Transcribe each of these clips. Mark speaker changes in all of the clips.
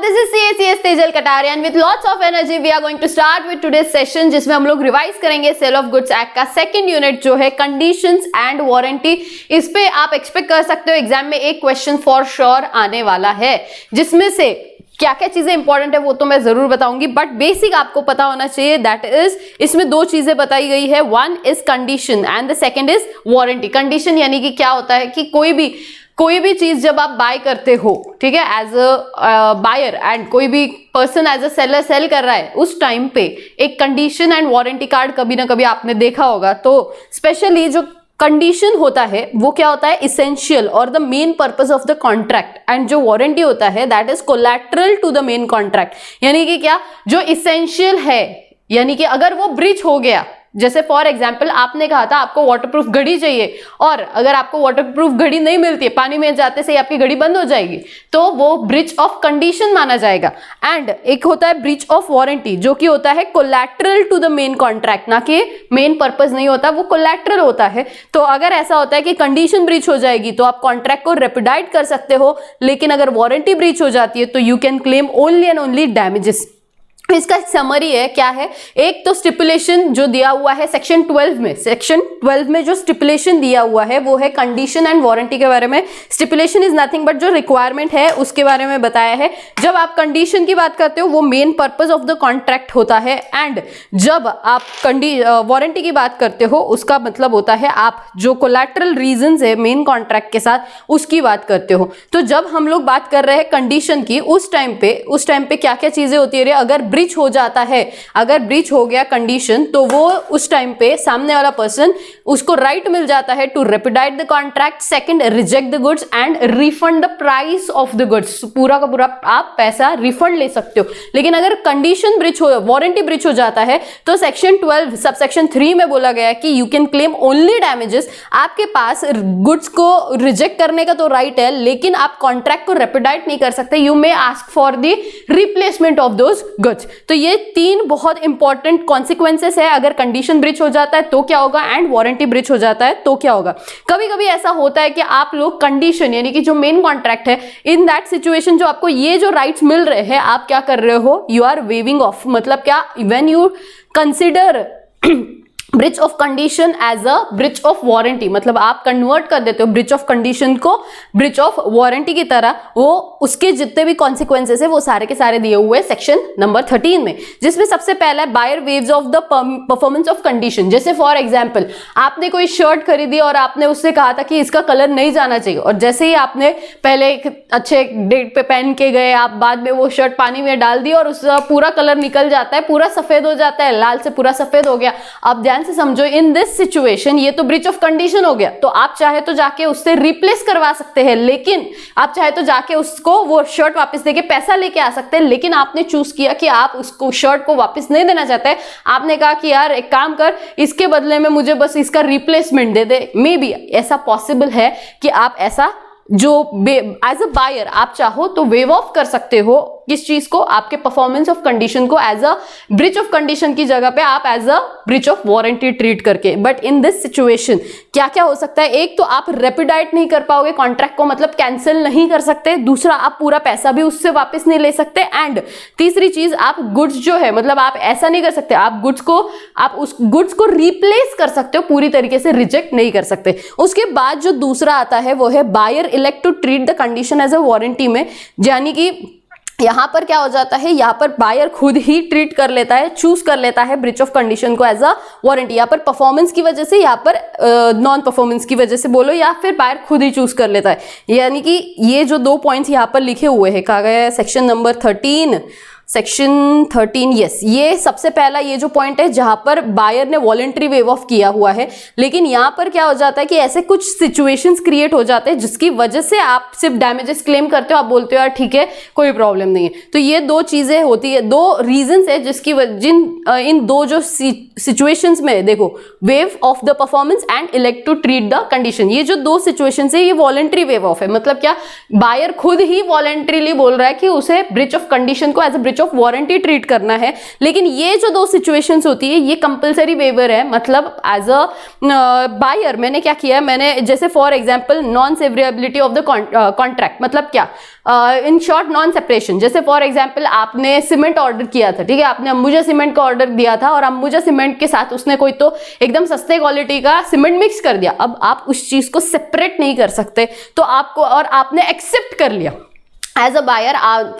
Speaker 1: this is CACS Tejal Kataria and with lots of energy we are going to start with today's session जिसमें हम लोग revise करेंगे cell of goods act का second unit जो है conditions and warranty. इस पे आप एक्सपेक्ट कर सकते हो एग्जाम में एक क्वेश्चन फॉर श्योर आने वाला है, जिसमें से क्या क्या चीजें इंपॉर्टेंट है वो तो मैं जरूर बताऊंगी, बट बेसिक आपको पता होना चाहिए। दैट इज इसमें दो चीजें बताई गई है, one is condition and the second is warranty. Condition यानी कि क्या होता है कि कोई भी चीज जब आप बाय करते हो, ठीक है, एज अ बायर एंड कोई भी person as a seller sell कर रहा है, उस टाइम पे एक कंडीशन एंड वारंटी कार्ड कभी ना कभी आपने देखा होगा। तो स्पेशली जो कंडीशन होता है वो क्या होता है, इसेंशियल और the main purpose of the contract, and जो वारंटी होता है that is collateral to the main contract. यानी कि क्या, जो इसेंशियल है, यानी कि अगर वो ब्रीच हो गया, जैसे फॉर एग्जाम्पल आपने कहा था आपको वाटरप्रूफ घड़ी चाहिए और अगर आपको वाटरप्रूफ घड़ी नहीं मिलती है, पानी में जाते से ही आपकी घड़ी बंद हो जाएगी, तो वो ब्रीच ऑफ कंडीशन माना जाएगा। एंड एक होता है ब्रीच ऑफ वारंटी जो कि होता है collateral to the main contract, ना कि मेन पर्पस नहीं होता, वो कोलैटरल होता है। तो अगर ऐसा होता है कि कंडीशन ब्रीच हो जाएगी तो आप कॉन्ट्रैक्ट को रेपिडाइट कर सकते हो, लेकिन अगर वारंटी ब्रीच हो जाती है तो you can claim only and only damages. इसका समरी है क्या है, एक तो स्टिपुलेशन जो दिया हुआ है सेक्शन 12 में, सेक्शन 12 में जो स्टिपुलेशन दिया हुआ है वो है कंडीशन एंड वारंटी के बारे में। स्टिपुलेशन इज नथिंग बट जो रिक्वायरमेंट है उसके बारे में बताया है। जब आप कंडीशन की बात करते हो वो main purpose of the contract होता है, एंड जब आप वारंटी की बात करते हो उसका मतलब होता है आप जो कोलैटरल रीजंस है मेन कॉन्ट्रैक्ट के साथ उसकी बात करते हो। तो जब हम लोग बात कर रहे हैं कंडीशन की, उस टाइम पे क्या क्या चीजें होती है, अगर ब्रीच हो जाता है, अगर ब्रीच हो गया कंडीशन, तो वो उस टाइम पे सामने वाला पर्सन उसको राइट मिल जाता है to repudiate the contract, second reject the goods and refund the price of the goods. पूरा का पूरा आप पैसा रिफंड ले सकते हो। लेकिन अगर कंडीशन ब्रीच हो, वारंटी ब्रीच हो जाता है, तो सेक्शन 12 सबसेक्शन 3 में बोला गया है कि you can claim only damages. आपके पास गुड्स को रिजेक्ट करने का तो राइट है, लेकिन आप कॉन्ट्रैक्ट को रेपिडाइट नहीं कर सकते। You may ask for the replacement of those goods. तो ये तीन बहुत इंपॉर्टेंट कॉन्सिक्वेंसेस है। अगर कंडीशन ब्रीच हो जाता है तो क्या होगा एंड वारंटी ब्रीच हो जाता है तो क्या होगा। कभी कभी ऐसा होता है कि आप लोग कंडीशन यानी कि जो मेन कॉन्ट्रैक्ट है, इन दैट सिचुएशन जो आपको ये जो राइट्स मिल रहे हैं, आप क्या कर रहे हो, यू आर वेविंग ऑफ। मतलब क्या, when you consider breach of condition as a breach of warranty, मतलब आप कन्वर्ट कर देते हो ब्रीच ऑफ कंडीशन को ब्रीच ऑफ वारंटी की तरह। वो उसके जितने भी कॉन्सिक्वेंसेस है वो सारे के सारे दिए हुए सेक्शन नंबर 13 में, जिसमें सबसे पहला है buyer waives of the performance of condition. जैसे फॉर एग्जांपल आपने कोई शर्ट खरीदी और आपने उससे कहा था कि इसका कलर नहीं जाना चाहिए, और जैसे ही आपने पहले एक अच्छे डेट पे पहन के गए, आप बाद में वो शर्ट पानी में डाल दी और उसका पूरा कलर निकल जाता है, पूरा सफेद हो जाता है, लाल से पूरा सफेद हो गया। अब से समझो, इन दिस सिचुएशन ये तो ब्रीच ऑफ कंडीशन हो गया। तो आप चाहे तो जाके उससे रिप्लेस करवा सकते हैं, लेकिन आप चाहे तो जाके उसको वो शर्ट वापस देके पैसा लेके आ सकते हैं, लेकिन आपने चूज किया कि आप उसको शर्ट को वापस नहीं देना चाहते। आपने कहा कि यार एक काम कर, इसके बदले में मुझे बस इसका replacement they they. May be ऐसा पॉसिबल है कि आप ऐसा जो एज अ बायर आप चाहो तो वेव ऑफ कर सकते हो किस चीज को, आपके परफॉर्मेंस ऑफ कंडीशन को as a breach of condition की जगह पे आप as a breach of warranty treat करके। बट इन दिस सिचुएशन क्या क्या हो सकता है, एक तो आप रेपिडाइट नहीं कर पाओगे कॉन्ट्रैक्ट को, मतलब कैंसिल नहीं कर सकते। दूसरा, आप पूरा पैसा भी उससे वापस नहीं ले सकते। एंड तीसरी चीज, आप गुड्स जो है, मतलब आप ऐसा नहीं कर सकते, आप उस गुड्स को रिप्लेस कर सकते हो, पूरी तरीके से रिजेक्ट नहीं कर सकते। उसके बाद जो दूसरा आता है वो है buyer elect to treat the condition as a warranty में, यानी कि यहां पर क्या हो जाता है, यहां पर बायर खुद ही ट्रीट कर लेता है, चूज कर लेता है ब्रीच ऑफ कंडीशन को एज अ वारंटी। यहां पर परफॉर्मेंस की वजह से, यहां पर नॉन परफॉर्मेंस की वजह से बोलो, या फिर बायर खुद ही चूज कर लेता है। यानी कि ये जो दो पॉइंट्स यहां पर लिखे हुए हैं, कहा गया है सेक्शन नंबर 13, सेक्शन 13, यस, ये सबसे पहला ये जो पॉइंट है जहां पर बायर ने वॉलंटरी वेव ऑफ किया हुआ है। लेकिन यहां पर क्या हो जाता है कि ऐसे कुछ सिचुएशंस क्रिएट हो जाते हैं जिसकी वजह से आप सिर्फ डैमेजेस क्लेम करते हो, आप बोलते हो यार ठीक है कोई प्रॉब्लम नहीं है। तो ये दो चीजें होती है, दो रीजंस है जिसकी इन दो जो सिचुएशंस में देखो, waive of the performance and elect to treat the condition, ये जो दो सिचुएशंस है ये वॉलंटरी वेव ऑफ है। मतलब क्या, बायर खुद ही वॉलंटरीली बोल रहा है कि उसे ब्रीच ऑफ कंडीशन को as a breach breach of warranty treat करना है। लेकिन ये जो दो सिचुएशंस होती है ये कंपलसरी वेवर है। मतलब एज अ बायर मैंने क्या किया है, मैंने जैसे for example non severability of the contract, मतलब क्या, इन शॉर्ट नॉन सेपरेशन। जैसे फॉर एग्जांपल आपने सीमेंट ऑर्डर किया था, ठीक है, आपने अंबुजा सीमेंट का ऑर्डर दिया था और अंबुजा सीमेंट के साथ उसने कोई तो एकदम सस्ते क्वालिटी का सीमेंट मिक्स कर दिया। अब आप उस चीज को सेपरेट नहीं कर सकते, तो आपको, और आपने एक्सेप्ट कर लिया as a buyer,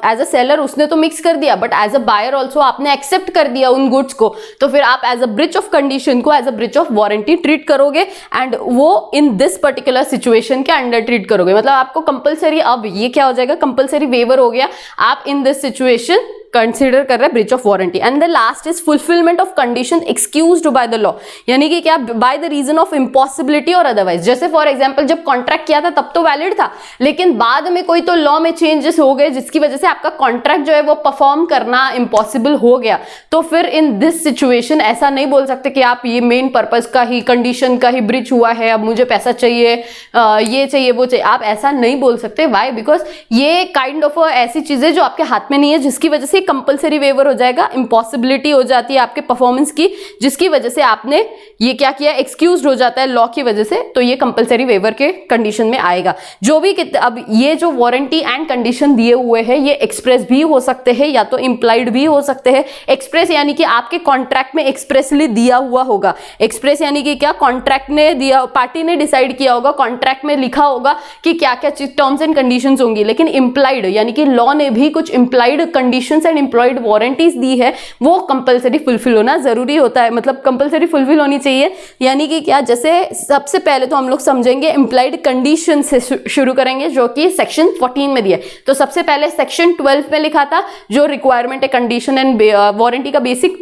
Speaker 1: as a seller उसने तो मिक्स कर दिया, but as a buyer also आपने एक्सेप्ट कर दिया उन गुड्स को, तो फिर आप as a breach of condition को as a breach of warranty treat करोगे एंड वो इन दिस पर्टिकुलर सिचुएशन के अंडर ट्रीट करोगे। मतलब आपको कंपलसरी, अब ये क्या हो जाएगा, कंपलसरी वेवर हो गया, आप इन दिस सिचुएशन कंसिडर कर रहे हैं breach of warranty. And the last is fulfilment of condition excused by the law, यानी कि क्या, by the reason of impossibility और अदरवाइज। जैसे फॉर एग्जांपल जब कॉन्ट्रैक्ट किया था तब तो वैलिड था, लेकिन बाद में कोई तो लॉ में चेंजेस हो गए जिसकी वजह से आपका कॉन्ट्रैक्ट जो है वो परफॉर्म करना इम्पॉसिबल हो गया। तो फिर इन दिस सिचुएशन ऐसा नहीं बोल सकते कि आप ये मेन पर्पज का ही, कंडीशन का ही ब्रीच हुआ है, अब मुझे पैसा चाहिए, ये चाहिए वो चाहिए, आप ऐसा नहीं बोल सकते। वाई? बिकॉज ये काइंड ऑफ ऐसी चीजें जो आपके हाथ में नहीं है, जिसकी वजह से कंपलसरी वेवर हो जाएगा, इम्पॉसिबिलिटी हो जाती है आपके परफॉर्मेंस की, जिसकी वजह से आपने ये क्या किया, एक्सक्यूज्ड हो जाता है लॉ की वजह से, तो ये कंपलसरी वेवर के कंडीशन में आएगा। जो भी अब ये जो वारंटी एंड कंडीशन दिए हुए हैं ये एक्सप्रेस भी हो सकते हैं या तो इंप्लाइड भी हो सकते हैं। एक्सप्रेस यानी कि आपके कॉन्ट्रैक्ट में एक्सप्रेसली दिया हुआ होगा। एक्सप्रेस यानी कि क्या, कॉन्ट्रैक्ट ने दिया, पार्टी ने डिसाइड किया होगा, कॉन्ट्रैक्ट में लिखा होगा कि क्या क्या टर्म्स एंड कंडीशंस होंगी। लेकिन इंप्लाइड यानी कि लॉ ने भी कुछ implied conditions and implied warranties दी है, वो कंपलसरी फुलफिल होना जरूरी होता है, मतलब कंपलसरी फुलफिल होनी चाहिए। यानी कि क्या, जैसे सबसे पहले तो हम लोग समझेंगे इंप्लाइड कंडीशन से शुरू करेंगे, जो कि सेक्शन 14 में दिया है। तो सबसे पहले सेक्शन 12 में लिखा था जो रिक्वायरमेंट है कंडीशन एंड वारंटी का बेसिक।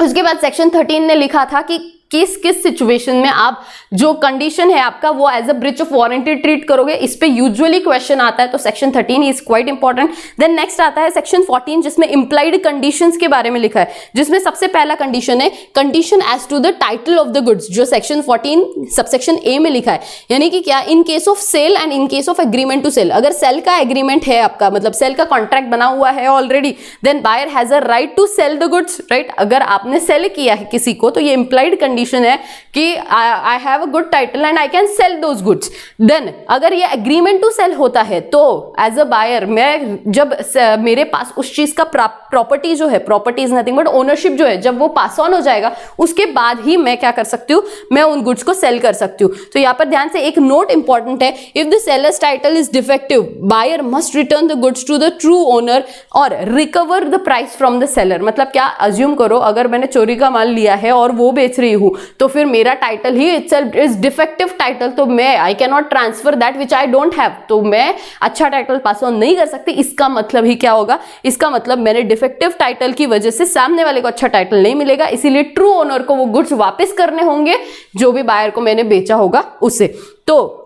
Speaker 1: उसके बाद सेक्शन 13 ने लिखा था कि किस किस सिचुएशन में आप जो कंडीशन है आपका वो as a breach of warranty treat करोगे। इस पे यूजुअली क्वेश्चन आता है, तो section 13 is quite important. Then next आता है सेक्शन 14 जिसमें इंप्लाइड कंडीशंस के बारे में लिखा है, जिसमें सबसे पहला कंडीशन है condition as to the title of the goods, जो सेक्शन 14 सबसेक्शन ए में लिखा है। यानी कि क्या, in case of sale and in case of agreement to sell, अगर सेल का एग्रीमेंट है आपका, मतलब सेल का कॉन्ट्रैक्ट बना हुआ है already, then buyer has a right to sell the goods, right. अगर आपने सेल किया है किसी को तो ये इंप्लाइड कंडीशन है कि I have a good title and I can sell those goods. Then अगर ये एग्रीमेंट टू सेल होता है तो एज अ बायर मैं, जब मेरे पास उस चीज का प्रॉपर्टी जो है, property is nothing but ownership जो है, जब वो पास ऑन हो जाएगा उसके बाद ही मैं क्या कर सकती हूँ, मैं उन गुड्स को सेल कर सकती हूँ। तो यहाँ पर ध्यान से एक नोट इंपॉर्टेंट है, if the seller's title is defective buyer must return the goods to the true owner और recover the price from the seller. मतलब क्या, अज्यूम करो अगर मैंने चोरी का माल लिया है और वो बेच रही हूँ, तो फिर मेरा title he itself is defective title, तो मैं I can not transfer that which I don't have, तो मैं अच्छा टाइटल पास ऑन नहीं कर सकती। इसका मतलब ही क्या होगा, इसका मतलब मैंने डिफेक्टिव टाइटल की वजह से सामने वाले को अच्छा टाइटल नहीं मिलेगा, इसीलिए ट्रू ओनर को वो गुड्स वापस करने होंगे जो भी बायर को मैंने बेचा होगा उसे। तो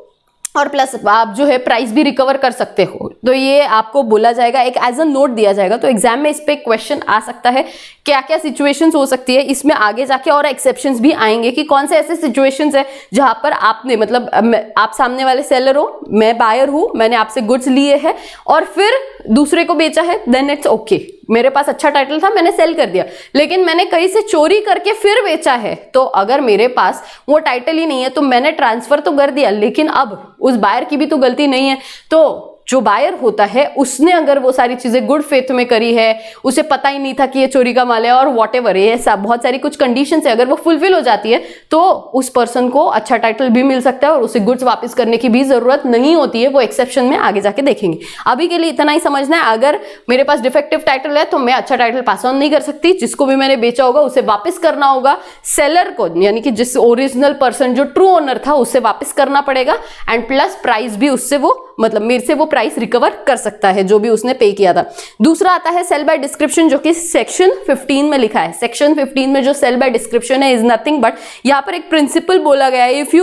Speaker 1: और प्लस आप जो है प्राइस भी रिकवर कर सकते हो, तो ये आपको बोला जाएगा, एक एज अ नोट दिया जाएगा। तो एग्जाम में इस पे क्वेश्चन आ सकता है, क्या क्या सिचुएशंस हो सकती है इसमें आगे जाके, और एक्सेप्शंस भी आएंगे कि कौन से ऐसे सिचुएशंस है जहां पर आपने, मतलब आप सामने वाले सेलर हो, मैं बायर हूं, मैंने आपसे गुड्स लिए हैं और फिर दूसरे को बेचा है, देन इट्स ओके, मेरे पास अच्छा टाइटल था मैंने सेल कर दिया। लेकिन मैंने कहीं से चोरी करके फिर बेचा है, तो अगर मेरे पास वो टाइटल ही नहीं है तो मैंने ट्रांसफर तो कर दिया, लेकिन अब उस बायर की भी तो गलती नहीं है। तो जो बायर होता है उसने अगर वो सारी चीजें गुड फेथ में करी है, उसे पता ही नहीं था कि ये चोरी का माल है और वॉटेवर, ये सब बहुत सारी कुछ कंडीशंस है, अगर वो फुलफिल हो जाती है तो उस पर्सन को अच्छा टाइटल भी मिल सकता है और उसे गुड्स वापस करने की भी जरूरत नहीं होती है। वो एक्सेप्शन में आगे जाके देखेंगे। अभी के लिए इतना ही समझना है, अगर मेरे पास डिफेक्टिव टाइटल है तो मैं अच्छा टाइटल पास ऑन नहीं कर सकती, जिसको भी मैंने बेचा होगा उसे वापस करना होगा सेलर को, यानी कि जिस ओरिजिनल पर्सन जो ट्रू ओनर था उससे वापस करना पड़ेगा, एंड प्लस प्राइस भी उससे वो, मतलब मेरे से वो प्राइस रिकवर कर सकता है जो भी उसने पे किया था। दूसरा आता है सेल बाय डिस्क्रिप्शन, जो कि सेक्शन 15 में लिखा है। सेक्शन 15 में जो सेल बाय डिस्क्रिप्शन है इज नथिंग बट, यहाँ पर एक प्रिंसिपल बोला गया है, if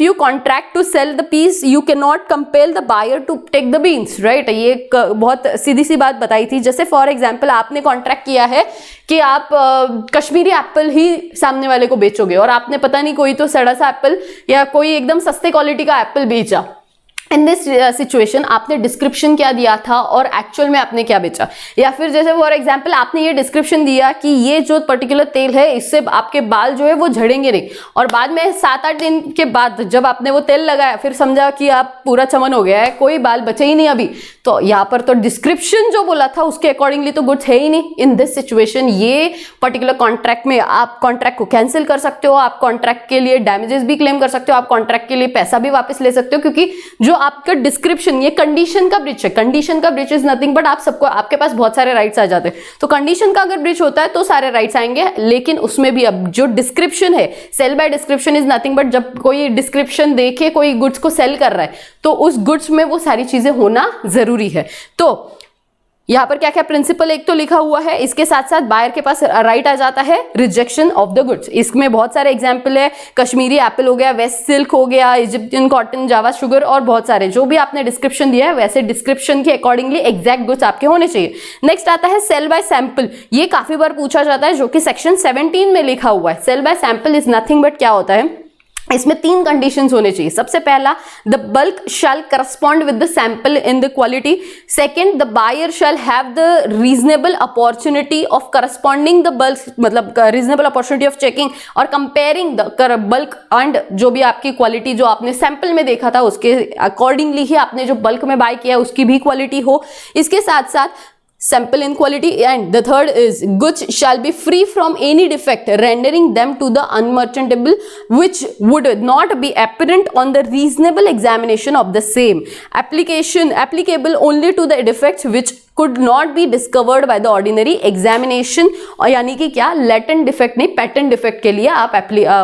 Speaker 1: you contract to sell the peas you can not compel the buyer to take the beans, right. ये बहुत सीधी सी बात बताई थी। जैसे फॉर एग्जाम्पल आपने कॉन्ट्रैक्ट किया है कि आप कश्मीरी एप्पल ही सामने वाले को बेचोगे और आपने पता नहीं कोई तो सड़ा सा एप्पल या कोई एकदम सस्ते क्वालिटी का एप्पल बेचा, इन दिस सिचुएशन आपने डिस्क्रिप्शन क्या दिया था और एक्चुअल में आपने क्या बेचा, या फिर जैसे फॉर एग्जांपल आपने ये डिस्क्रिप्शन दिया कि ये जो पर्टिकुलर तेल है इससे आपके बाल जो है वो झड़ेंगे नहीं, और बाद में 7-8 दिन के बाद जब आपने वो तेल लगाया फिर समझा कि आप पूरा चमन हो गया है, कोई बाल बचे ही नहीं अभी, तो यहाँ पर तो डिस्क्रिप्शन जो बोला था उसके अकॉर्डिंगली तो गुड्स है ही नहीं। इन दिस सिचुएशन ये पर्टिकुलर कॉन्ट्रैक्ट में आप कॉन्ट्रैक्ट को कैंसिल कर सकते हो, आप कॉन्ट्रैक्ट के लिए डैमेजेस भी क्लेम कर सकते हो, आप कॉन्ट्रैक्ट के लिए पैसा भी वापस ले सकते हो, क्योंकि जो आपका डिस्क्रिप्शन, ये कंडीशन का ब्रीच है। कंडीशन का ब्रीच इज नथिंग बट आप सबको, आपके पास बहुत सारे राइट्स आ जाते हैं, तो कंडीशन का अगर ब्रीच होता है तो सारे राइट्स आएंगे, लेकिन उसमें भी अब जो डिस्क्रिप्शन है, sale by description is nothing but जब कोई डिस्क्रिप्शन देके कोई गुड्स को सेल कर रहा है तो उस गुड्स में वो सारी चीजें होना जरूरी है। तो यहाँ पर क्या क्या प्रिंसिपल एक तो लिखा हुआ है, इसके साथ साथ बायर के पास राइट आ जाता है रिजेक्शन ऑफ द गुड्स। इसमें बहुत सारे एग्जांपल है, कश्मीरी एप्पल हो गया, वेस्ट सिल्क हो गया, इजिप्शियन कॉटन, जावा शुगर और बहुत सारे, जो भी आपने डिस्क्रिप्शन दिया है वैसे डिस्क्रिप्शन के अकॉर्डिंगली एग्जैक्ट गुड्स आपके होने चाहिए। नेक्स्ट आता है सेल बाय सैंपल, ये काफी बार पूछा जाता है, जो कि सेक्शन 17 में लिखा हुआ है। Sale by sample is nothing but क्या होता है, इसमें 3 कंडीशंस होने चाहिए। सबसे पहला, the bulk shall correspond with the sample in the quality. Second, the buyer shall have the reasonable opportunity of corresponding the bulk, मतलब रीजनेबल अपॉर्चुनिटी ऑफ चेकिंग और कंपेयरिंग द बल्क एंड जो भी आपकी quality जो आपने sample में देखा था उसके अकॉर्डिंगली ही आपने जो बल्क में बाय किया उसकी भी क्वालिटी हो। इसके साथ साथ sample in quality, and the third is goods shall be free from any defect rendering them to the unmerchantable which would not be apparent on the reasonable examination of the same, applicable only to the defects which could not be discovered by the ordinary examination। और यानी कि क्या, latent defect नहीं, patent defect के लिए आप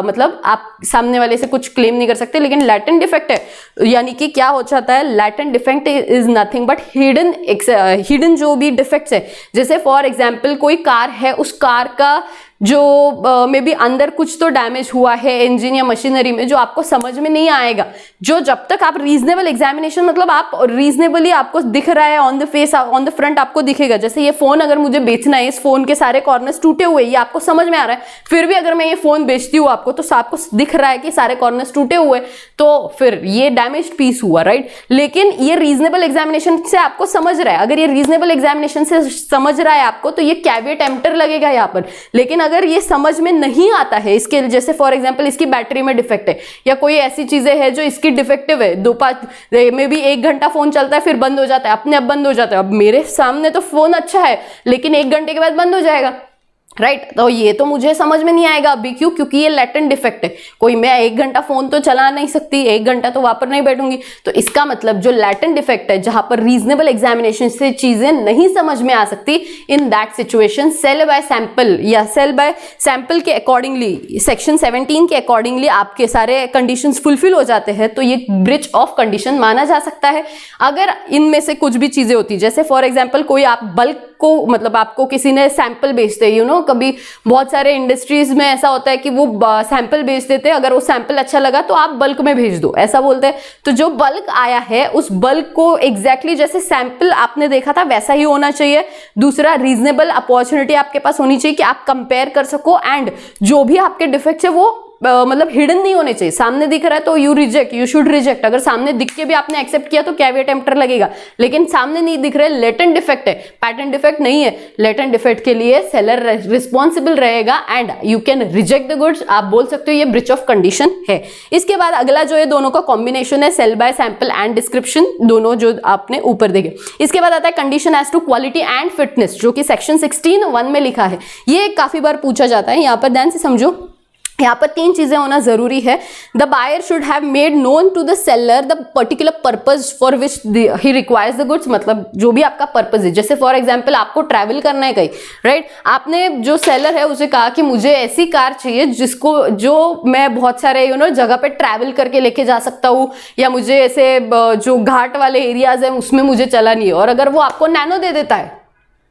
Speaker 1: मतलब आप सामने वाले से कुछ क्लेम नहीं कर सकते, लेकिन latent defect है यानी कि क्या हो जाता है, latent defect is nothing but hidden जो भी defects है, जैसे फॉर एग्जाम्पल कोई कार है, उस कार का जो मे बी अंदर कुछ तो डैमेज हुआ है इंजन या मशीनरी में जो आपको समझ में नहीं आएगा, जो जब तक आप रीजनेबल एग्जामिनेशन, मतलब आप रीजनेबली आपको दिख रहा है on the face, on the front आपको दिखेगा। जैसे ये फोन अगर मुझे बेचना है, इस फोन के सारे कॉर्नर्स टूटे हुए, ये आपको समझ में आ रहा है, फिर भी अगर मैं ये फोन बेचती हूँ आपको तो आपको दिख रहा है कि सारे कॉर्नर्स टूटे हुए, तो फिर ये डैमेज्ड पीस हुआ, राइट। लेकिन ये रीजनेबल एग्जामिनेशन से आपको समझ रहा है, अगर ये रीजनेबल एग्जामिनेशन से समझ रहा है आपको तो ये कैविएट एम्प्टर लगेगा यहाँ पर। लेकिन अगर ये समझ में नहीं आता है, इसके जैसे फॉर एग्जांपल इसकी बैटरी में डिफेक्ट है या कोई ऐसी चीजें है जो इसकी डिफेक्टिव है, 2-5 में भी 1 घंटा फोन चलता है फिर बंद हो जाता है, अपने आप बंद हो जाता है। अब मेरे सामने तो फोन अच्छा है लेकिन 1 घंटे के बाद बंद हो जाएगा, राइट। तो ये तो मुझे समझ में नहीं आएगा अभी, क्यों, क्योंकि ये लेटेंट डिफेक्ट है। कोई मैं 1 घंटा फोन तो चला नहीं सकती, 1 घंटा तो वहां पर नहीं बैठूंगी, तो इसका मतलब जो लेटेंट डिफेक्ट है, जहां पर रीजनेबल एग्जामिनेशन से चीजें नहीं समझ में आ सकती, in that situation sale by sample या सेल बाय सैंपल के अकॉर्डिंगली, सेक्शन 17 के अकॉर्डिंगली आपके सारे कंडीशंस फुलफिल हो जाते हैं, तो ये ब्रीच ऑफ कंडीशन माना जा सकता है। अगर इनमें से कुछ भी चीजें होती, जैसे फॉर एग्जाम्पल कोई आप बल्क को, मतलब आपको किसी ने सैंपल बेचते, कभी बहुत सारे इंडस्ट्रीज में ऐसा होता है कि वो सैंपल बेच देते हैं, अगर वो सैंपल अच्छा लगा तो आप बल्क में भेज दो, ऐसा बोलते हैं। तो जो बल्क आया है उस बल्क को एग्जैक्टली जैसे सैंपल आपने देखा था वैसा ही होना चाहिए। दूसरा, रीजनेबल अपॉर्चुनिटी आपके पास होनी चाहिए कि आप कंपेयर कर सको, एंड जो भी आपके डिफेक्ट्स है वो मतलब हिडन नहीं होने चाहिए। सामने दिख रहा है तो यू शुड रिजेक्ट। अगर सामने दिख के भी आपने एक्सेप्ट किया तो कैविएट एम्प्टर लगेगा, लेकिन सामने नहीं दिख रहा है, लेटेंट डिफेक्ट है, पैटेंट डिफेक्ट नहीं है, लेटेंट डिफेक्ट के लिए सेलर रिस्पॉन्सिबल रहेगा and you can reject the goods. आप बोल सकते हो ये ब्रीच ऑफ कंडीशन है। इसके बाद अगला जो है दोनों का कॉम्बिनेशन है, sale by sample and description, दोनों जो आपने ऊपर देखे। इसके बाद आता है condition as to quality and fitness, जो कि सेक्शन 16(1) में लिखा है। ये काफी बार पूछा जाता है, यहाँ पर ध्यान से समझो। यहाँ पर 3 चीजें होना जरूरी है। The buyer should have made known to the seller the particular purpose for which he requires the goods, मतलब जो भी आपका पर्पज है। जैसे फॉर एग्जांपल आपको ट्रैवल करना है कहीं, राइट, आपने जो सेलर है उसे कहा कि मुझे ऐसी कार चाहिए जो मैं बहुत सारे जगह पे ट्रैवल करके लेके जा सकता हूँ, या मुझे ऐसे जो घाट वाले एरियाज है उसमें मुझे चला नहीं है, और अगर वो आपको नैनो दे देता है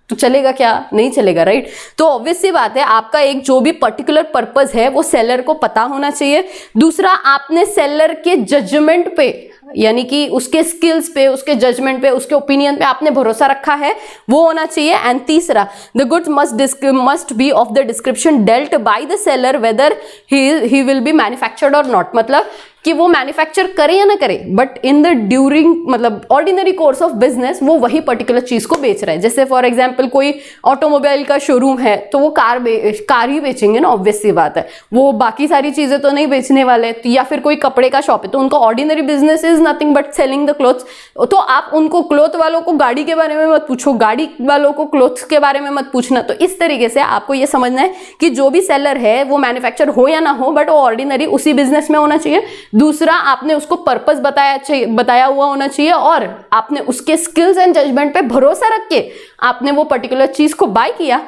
Speaker 1: तो चलेगा क्या? नहीं चलेगा, राइट। तो ऑब्वियस सी बात है, आपका एक जो भी पर्टिकुलर पर्पस है वो सेलर को पता होना चाहिए। दूसरा, आपने सेलर के जजमेंट पे, यानी कि उसके स्किल्स पे, उसके जजमेंट पे, उसके ओपिनियन पे आपने भरोसा रखा है, वो होना चाहिए। एंड तीसरा, the goods must be of the description dealt by the seller weather he will be manufactured और नॉट। मतलब कि वो मैन्युफैक्चर करे या ना करे, बट इन द ड्यूरिंग मतलब ऑर्डिनरी कोर्स ऑफ बिजनेस वो वही पर्टिकुलर चीज को बेच रहा है। जैसे फॉर एग्जांपल कोई ऑटोमोबाइल का शोरूम है तो वो कार ही बेचेंगे ना, ऑब्वियस सी बात है, वो बाकी सारी चीजें तो नहीं बेचने वाले। तो या फिर कोई कपड़े का शॉप है तो उनका ordinary business is nothing but selling the clothes. तो आप उनको क्लोथ वालों को गाड़ी के बारे में मत पूछो, गाड़ी वालों को क्लोथ्स के बारे में मत पूछना। तो इस तरीके से आपको ये समझना है कि जो भी सेलर है वो मैन्युफैक्चर हो या ना हो बट वो ऑर्डिनरी उसी बिजनेस में होना चाहिए। दूसरा, आपने उसको पर्पस बताया हुआ होना चाहिए और आपने उसके स्किल्स एंड जजमेंट पे भरोसा रख के आपने वो पर्टिकुलर चीज को बाय किया।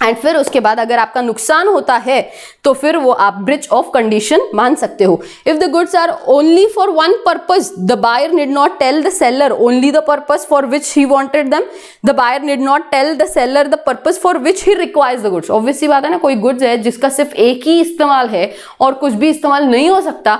Speaker 1: एंड फिर उसके बाद अगर आपका नुकसान होता है तो फिर वो आप ब्रीच ऑफ कंडीशन मान सकते हो। If the goods are only for one purpose, the buyer need not tell the seller only the purpose for which he wanted them. The buyer need not tell the seller the purpose for which he requires the goods. Obvious सी बात है ना, कोई goods है जिसका सिर्फ एक ही इस्तेमाल है और कुछ भी इस्तेमाल नहीं हो सकता,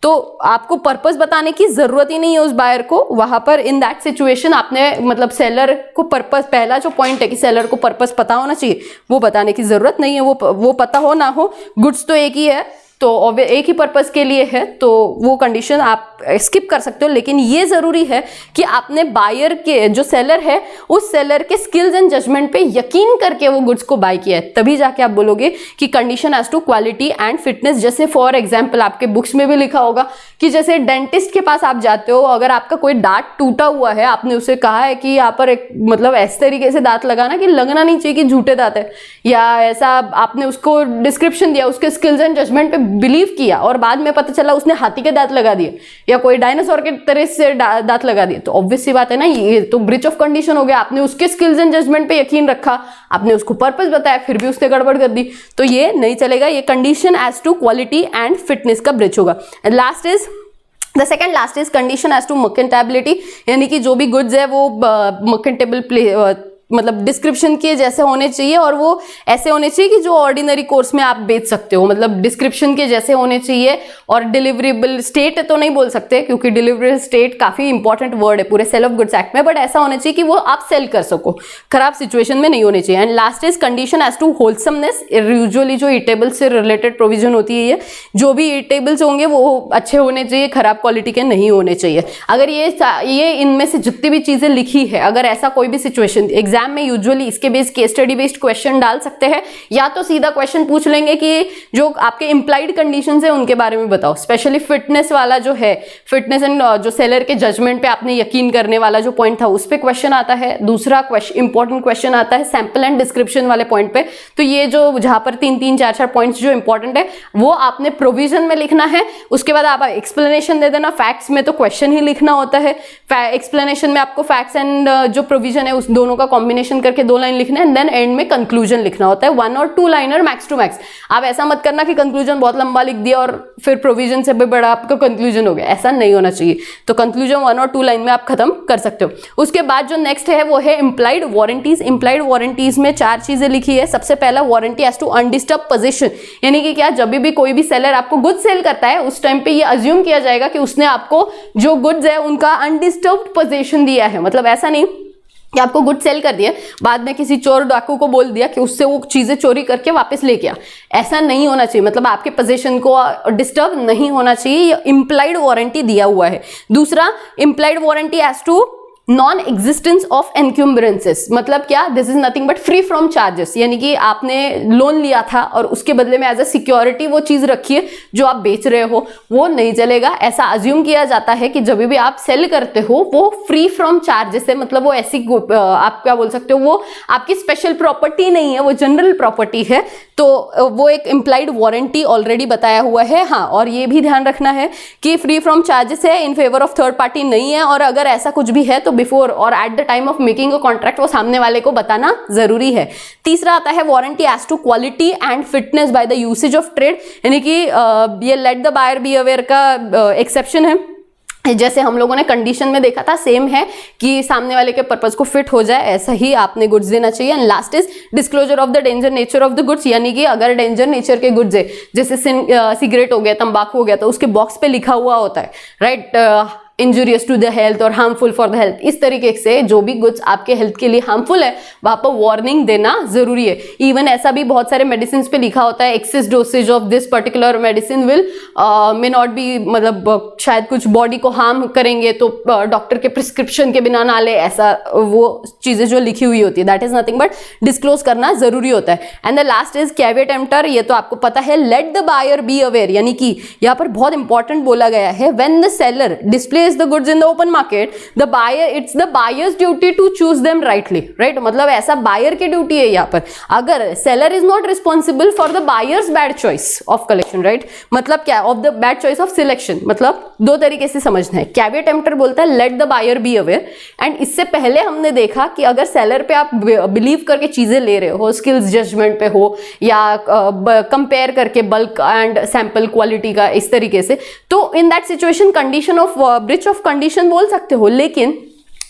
Speaker 1: तो आपको पर्पस बताने की जरूरत ही नहीं है उस बायर को। वहां पर इन दैट सिचुएशन आपने मतलब सेलर को पर्पस, पहला जो पॉइंट है कि सेलर को पर्पस पता होना चाहिए, वो बताने की जरूरत नहीं है। वो पता हो ना हो, गुड्स तो एक ही है तो एक ही पर्पस के लिए है, तो वो कंडीशन आप स्किप कर सकते हो। लेकिन ये जरूरी है कि आपने बायर के, जो सेलर है, उस सेलर के स्किल्स एंड जजमेंट पे यकीन करके वो गुड्स को बाय किया है, तभी जाके आप बोलोगे कि condition as to quality and fitness. जैसे फॉर एग्जाम्पल आपके बुक्स में भी लिखा होगा कि जैसे डेंटिस्ट के पास आप जाते हो, अगर आपका कोई दांत टूटा हुआ है, आपने उसे कहा है कि यहाँ पर एक मतलब ऐसे तरीके से दांत लगाना कि लगना नहीं चाहिए कि झूठे दांत है, या ऐसा आपने उसको डिस्क्रिप्शन दिया, उसके स्किल्स एंड जजमेंट पे बिलीव किया और बाद में पता चला उसने हाथी के दांत लगा दिए या कोई डायनासोर के तरह से दांत लगा दिए, तो ऑब्वियस सी बात है ना, ये तो ब्रीच ऑफ कंडीशन हो गया। आपने उसके स्किल्स एंड जजमेंट पे यकीन रखा, आपने उसको पर्पस बताया, फिर भी उसने गड़बड़ कर दी, तो ये नहीं चलेगा। ये condition as to quality and fitness का ब्रीच होगा। And last is the second last is condition as to merchantability, यानी कि जो भी गुड्स है वो मर्केंटेबल मतलब डिस्क्रिप्शन के जैसे होने चाहिए और वो ऐसे होने चाहिए कि जो ऑर्डिनरी कोर्स में आप बेच सकते हो, मतलब डिस्क्रिप्शन के जैसे होने चाहिए। और डिलीवरेबल स्टेट तो नहीं बोल सकते क्योंकि डिलीवरेबल स्टेट काफी इंपॉर्टेंट वर्ड है पूरे सेल ऑफ गुड्स एक्ट में, बट ऐसा होना चाहिए कि वो आप सेल कर सको, खराब सिचुएशन में नहीं होने चाहिए। And last is condition as to wholesomeness. Usually जो ईटेबल्स से रिलेटेड प्रोविजन होती है, ये जो भी ईटेबल्स होंगे वो अच्छे होने चाहिए, खराब क्वालिटी के नहीं होने चाहिए। अगर ये इनमें से जितनी भी चीजें लिखी है, अगर ऐसा कोई भी सिचुएशन एग्जाम में यूजुअली इसके based case study based question डाल सकते हैं, या तो सीधा क्वेश्चन पूछ लेंगे कि जो आपके इंप्लाइड कंडीशंस है उनके बारे में बताओ। स्पेशली फिटनेस वाला जो है, फिटनेस एंड जो सेलर के जजमेंट पे आपने यकीन करने वाला जो पॉइंट था उस पे क्वेश्चन आता है। दूसरा इंपॉर्टेंट क्वेश्चन आता है सैंपल एंड डिस्क्रिप्शन वाले पॉइंट पे। तो ये जो जहां पर 3-3, 4-4 पॉइंट्स जो इंपॉर्टेंट है वो आपने प्रोविजन में लिखना है। उसके बाद आप एक्सप्लेनेशन दे देना। फैक्ट्स में तो क्वेश्चन ही लिखना होता है, एक्सप्लेनेशन में आपको फैक्ट्स एंड जो प्रोविजन है उस दोनों का कॉम्बिनेशन करके 2 लाइन लिखना है, एंड देन एंड में कंक्लूजन लिखना होता है, 1 और 2 लाइनर मैक्स टू मैक्स। आप ऐसा मत करना कि कंक्लूजन बहुत लंबा लिख दिया और फिर प्रोविजन से भी बड़ा आपका कंक्लूजन हो गया, ऐसा नहीं होना चाहिए। तो कंक्लूजन 1 और 2 लाइन में आप खत्म कर सकते हो। उसके बाद जो नेक्स्ट है वो है इंप्लाइड वारंटीज। इंप्लाइड वारंटीज में 4 चीजें लिखी है। सबसे पहला warranty as to undisturbed position, यानी कि क्या, जब भी कोई भी सेलर आपको गुड्स सेल करता है उस टाइम पे ये अज्यूम किया जाएगा कि उसने आपको जो गुड्स है उनका अनडिस्टर्ब्ड पोजीशन दिया है। मतलब ऐसा नहीं कि आपको गुड सेल कर दिया, बाद में किसी चोर डाकू को बोल दिया कि उससे वो चीजें चोरी करके वापस लेके आ, ऐसा नहीं होना चाहिए। मतलब आपके पोजीशन को डिस्टर्ब नहीं होना चाहिए, ये इंप्लाइड वारंटी दिया हुआ है। दूसरा, implied warranty as to non existence of encumbrances. मतलब क्या, this is nothing but free from charges, यानी कि आपने लोन लिया था और उसके बदले में एज अ सिक्योरिटी वो चीज रखी है जो आप बेच रहे हो, वो नहीं चलेगा। ऐसा अज्यूम किया जाता है कि जब भी आप सेल करते हो वो फ्री फ्रॉम चार्जेस है, मतलब वो ऐसी आप क्या बोल सकते हो, वो आपकी स्पेशल प्रॉपर्टी नहीं है, वो जनरल प्रॉपर्टी है। तो वो एक इंप्लाइड वारंटी ऑलरेडी बताया हुआ है। हाँ, और ये भी ध्यान रखना है कि फ्री फ्रॉम चार्जेस है, in favour of third party नहीं है, और अगर ऐसा कुछ भी है तो बिफोर और at the time of making a contract वो सामने वाले को बताना जरूरी है। तीसरा आता है warranty as to quality and fitness by the usage of trade, यानी कि ये let the buyer be aware का एक्सेप्शन है। जैसे हम लोगों ने कंडीशन में देखा था, सेम है कि सामने वाले के पर्पस को फिट हो जाए, ऐसा ही आपने गुड्स देना चाहिए। And last is disclosure of the danger nature of the goods, यानी कि अगर डेंजर नेचर के गुड्स है, जैसे सिगरेट हो गया, तंबाकू हो गया, तो उसके बॉक्स पे लिखा हुआ होता है, right, injurious to the health और हार्मफुल फॉर द हेल्थ, इस तरीके से जो भी गुड्स आपके हेल्थ के लिए हार्मफुल है वहां पर वार्निंग देना जरूरी है। इवन ऐसा भी बहुत सारे मेडिसिन पे लिखा होता है excess dosage of this particular medicine will may not be, मतलब शायद कुछ बॉडी को हार्म करेंगे तो डॉक्टर के प्रिस्क्रिप्शन के बिना ना ले, ऐसा वो चीजें जो लिखी हुई होती है that is nothing but disclose करना जरूरी होता है। And the last is caveat emptor, ये तो आपको पता है, let the buyer be aware, यानी कि यहाँ पर बहुत इंपॉर्टेंट बोला गया है when the seller displays the goods in the open market the buyer, it's the buyer's duty to choose them rightly, right, मतलब ऐसा बायर की ड्यूटी है यहाँ पर। अगर seller is not responsible for the buyers bad choice of collection, right, मतलब क्या, of the bad choice of selection, मतलब दो तरीके से समझना है। कैविएट एम्प्टर बोलता है let the buyer be aware, and इससे पहले हमने देखा कि अगर सेलर पे आप बिलीव करके चीजें ले रहे हो, स्किल्स जजमेंट पे हो या कंपेयर करके बल्क एंड सैंपल क्वालिटी का इस तरीके से, तो इन that situation condition of breach of condition बोल सकते हो। लेकिन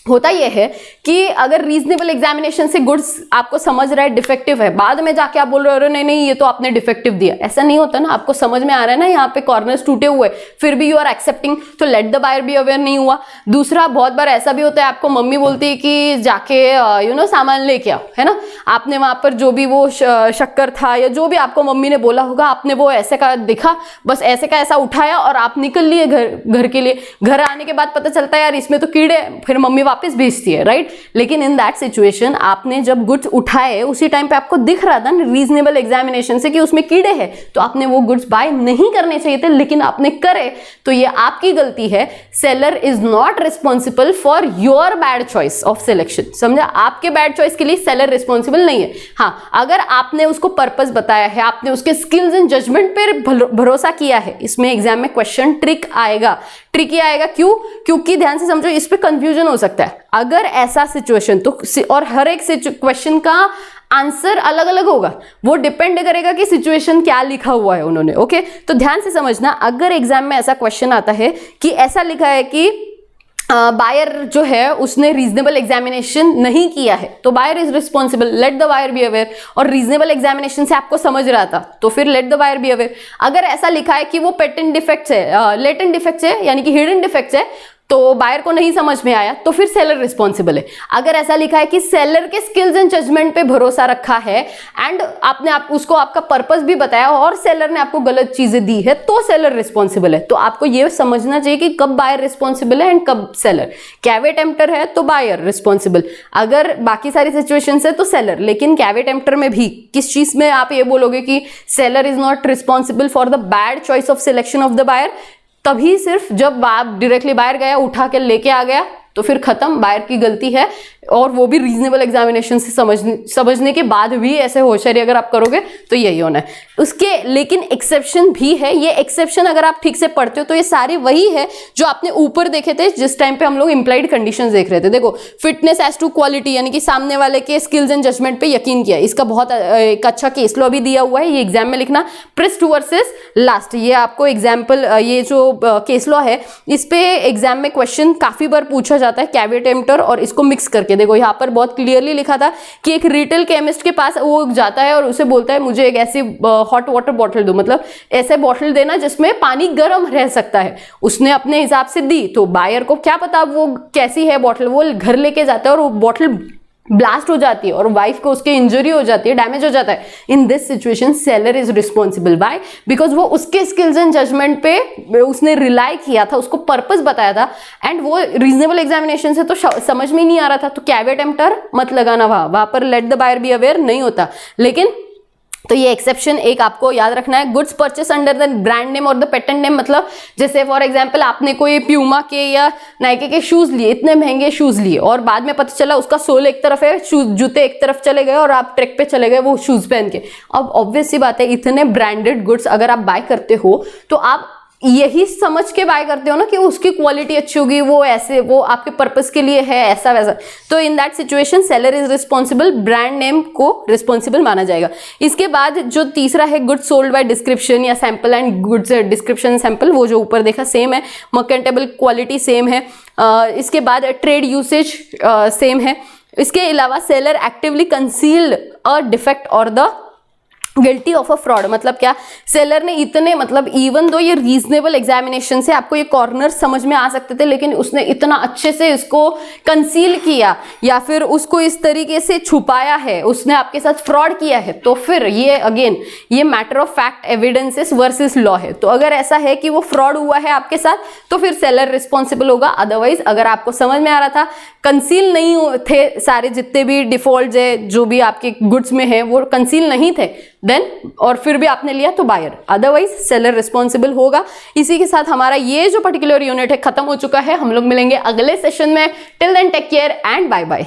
Speaker 1: होता यह है कि अगर रीजनेबल एग्जामिनेशन से गुड्स आपको समझ रहा है डिफेक्टिव है, बाद में जाके आप बोल रहे हो नहीं नहीं ये तो आपने डिफेक्टिव दिया, ऐसा नहीं होता ना। आपको समझ में आ रहा है ना यहाँ पे कॉर्नर्स टूटे हुए, फिर भी यू आर एक्सेप्टिंग, तो let the buyer be aware नहीं हुआ। दूसरा, बहुत बार ऐसा भी होता है, आपको मम्मी बोलती है कि जाके सामान लेके आओ, है ना, आपने वहां पर जो भी वो शक्कर था या जो भी आपको मम्मी ने बोला होगा, आपने वो ऐसे का दिखा, बस ऐसे का ऐसा उठाया और आप निकल लिए घर के लिए। घर आने के बाद पता चलता है यार इसमें तो कीड़े, फिर मम्मी वापस भेजती है, राइट। लेकिन इन दैट सिचुएशन आपने जब गुड्स उठाए उसी टाइम पे आपको दिख रहा था रीजनेबल एग्जामिनेशन से कि उसमें कीड़े हैं, तो आपने वो गुड्स बाय नहीं करने चाहिए थे, लेकिन आपने करे, तो ये आपकी गलती है। Seller is not responsible for your bad choice of selection, समझा, आपके बैड चॉइस के लिए सेलर रिस्पॉन्सिबल नहीं है। हाँ, अगर आपने उसको पर्पस बताया है, आपने उसके स्किल्स एंड जजमेंट पर भरोसा किया है, इसमें एग्जाम में क्वेश्चन ट्रिक आएगा, ट्रिकी आएगा। क्यों? क्योंकि ध्यान से समझो, इस पे कंफ्यूजन हो सकता है अगर ऐसा सिचुएशन, तो और हर एक क्वेश्चन का आंसर अलग अलग होगा, वो डिपेंड करेगा कि सिचुएशन क्या लिखा हुआ है उन्होंने। ओके, तो ध्यान से समझना, अगर एग्जाम में ऐसा क्वेश्चन आता है कि ऐसा लिखा है कि बायर जो है उसने रीजनेबल एग्जामिनेशन नहीं किया है, तो buyer is responsible, let the buyer be aware, और रीजनेबल एग्जामिनेशन से आपको समझ रहा था तो फिर let the buyer be aware. अगर ऐसा लिखा है कि वो पेटेंट डिफेक्ट्स है, लेटेंट डिफेक्ट्स है, यानी कि हिडन डिफेक्ट्स है, तो बायर को नहीं समझ में आया, तो फिर सेलर रिस्पॉन्सिबल है। अगर ऐसा लिखा है कि सेलर के स्किल्स एंड जजमेंट पे भरोसा रखा है एंड आपने उसको आपका पर्पस भी बताया और सेलर ने आपको गलत चीजें दी है, तो सेलर रिस्पॉन्सिबल है। तो आपको ये समझना चाहिए कि कब बायर रिस्पॉन्सिबल है एंड कब सेलर। कैविएट एम्प्टर है तो बायर रिस्पॉन्सिबल, अगर बाकी सारी सिचुएशन है तो सेलर। लेकिन कैविएट एम्प्टर में भी किस चीज में आप ये बोलोगे कि seller is not responsible for the bad choice of selection of the buyer? तभी सिर्फ जब आप डायरेक्टली बायर गया, उठा के लेके आ गया, तो फिर खत्म, बायर की गलती है, और वो भी रीजनेबल एग्जामिनेशन से समझने के बाद भी ऐसे होशियारी अगर आप करोगे तो यही होना है उसके। लेकिन एक्सेप्शन भी है, ये एक्सेप्शन अगर आप ठीक से पढ़ते हो तो ये सारे वही है जो आपने ऊपर देखे थे जिस टाइम पे हम लोग इंप्लाइड कंडीशंस देख रहे थे। देखो, फिटनेस एज टू क्वालिटी, यानी कि सामने वाले के स्किल्स एंड जजमेंट पे यकीन किया, इसका बहुत एक अच्छा केस लॉ भी दिया हुआ है, ये एग्जाम में लिखना, प्रिस्ट वर्सेस लास्ट, ये आपको एग्जाम्पल, ये जो केस लॉ है इस पे एग्जाम में क्वेश्चन काफी बार पूछा जाता है, कैविएट एम्प्टर और इसको मिक्स करके। देखो यहाँ पर बहुत क्लियरली लिखा था कि एक रिटेल केमिस्ट के पास वो जाता है और उसे बोलता है मुझे एक ऐसी हॉट वाटर बॉटल दो, मतलब ऐसे बॉटल देना जिसमें पानी गर्म रह सकता है। उसने अपने हिसाब से दी, तो बायर को क्या पता वो कैसी है बॉटल, वो घर लेके जाता है और वो बॉटल ब्लास्ट हो जाती है और वाइफ को उसके इंजरी हो जाती है, डैमेज हो जाता है। In this situation seller is responsible. Why? Because वो उसके स्किल्स एंड जजमेंट पे उसने रिलाई किया था, उसको पर्पस बताया था, एंड वो रीजनेबल एग्जामिनेशन से तो समझ में ही नहीं आ रहा था। तो कैविएट एम्प्टर मत लगाना, वहां पर let the buyer be aware नहीं होता। लेकिन तो ये एक्सेप्शन एक आपको याद रखना है, goods purchase under the brand name और द पेटेंट नेम, मतलब जैसे फॉर एग्जांपल आपने कोई प्यूमा के या नाइके के शूज लिए, इतने महंगे शूज लिए, और बाद में पता चला उसका सोल एक तरफ है, जूते एक तरफ चले गए और आप ट्रैक पे चले गए वो शूज पहन के। अब ऑब्वियस सी बात है, इतने ब्रांडेड गुड्स अगर आप बाय करते हो तो आप यही समझ के बाय करते हो ना कि उसकी क्वालिटी अच्छी होगी, वो ऐसे, वो आपके पर्पस के लिए है, ऐसा वैसा। तो इन that situation seller is responsible, brand name को रिस्पॉन्सिबल माना जाएगा। इसके बाद जो तीसरा है गुड्स सोल्ड बाय डिस्क्रिप्शन या sample and goods description sample, वो जो ऊपर देखा सेम है, मर्केंटेबल क्वालिटी सेम है। इसके बाद ट्रेड यूसेज सेम है। इसके अलावा seller actively concealed a defect और the guilty of a fraud मतलब क्या, सेलर ने इतने मतलब इवन दो ये रीजनेबल एग्जामिनेशन से आपको ये कॉर्नर समझ में आ सकते थे, लेकिन उसने इतना अच्छे से इसको कंसील किया या फिर उसको इस तरीके से छुपाया है, उसने आपके साथ फ्रॉड किया है, तो फिर ये अगेन ये matter of fact evidences versus law है। तो अगर ऐसा है कि वो फ्रॉड हुआ है आपके साथ तो फिर सेलर रिस्पॉन्सिबल होगा। अदरवाइज अगर आपको समझ में आ रहा था, कंसील नहीं थे सारे जितने भी डिफॉल्ट है जो भी आपके गुड्स में है वो कंसील नहीं थे देन, और फिर भी आपने लिया तो बायर, अदरवाइज सेलर रिस्पॉन्सिबल होगा। इसी के साथ हमारा ये जो पर्टिकुलर यूनिट है खत्म हो चुका है। हम लोग मिलेंगे अगले सेशन में। Till then take care and bye bye.